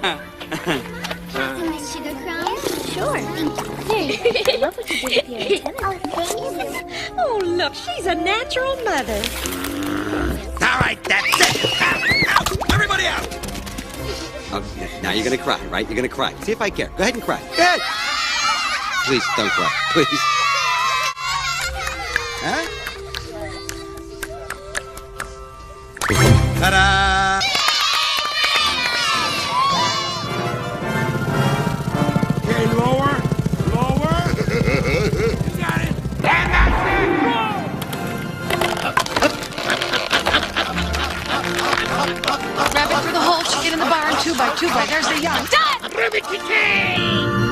My sugar crumbs? Sure. There you go. I love what you did with your antenna. Oh, thanks. Oh, look, she's a natural mother. All right, that's it. Out! Everybody out! Okay, now you're gonna cry, right? You're gonna cry. See if I care. Go ahead and cry. Go ahead. Please, don't cry. Please. Huh? Ta-da! Okay, lower. You got it. And that's it. Rabbit for the whole chicken in the barn, 2 by 2 by. There's the young. Done! Ribbit-key-key!